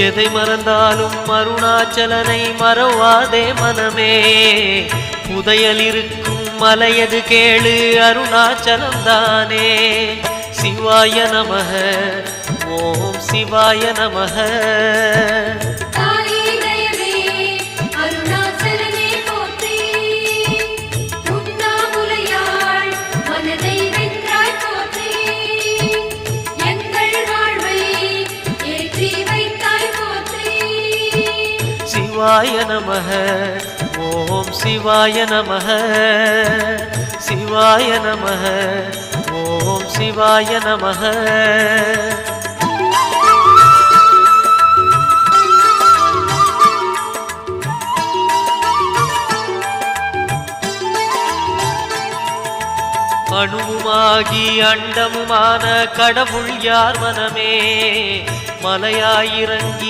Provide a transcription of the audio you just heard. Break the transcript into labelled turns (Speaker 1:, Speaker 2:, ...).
Speaker 1: எதை மறந்தாலும் அருணாச்சலனை மறவாதே மனமே. புதையல் இருக்கும் மலையது கேளு அருணாச்சலம் தானே. சிவாய நமக ஓம் சிவாய நமக. சிவாய நமக ஓம் சிவாய நமக. சிவாய நமக ஓம் சிவாய நமக. அணுவுமாகி அண்டமுமான கடவுள் யார் மனமே. மலையாயிறங்கி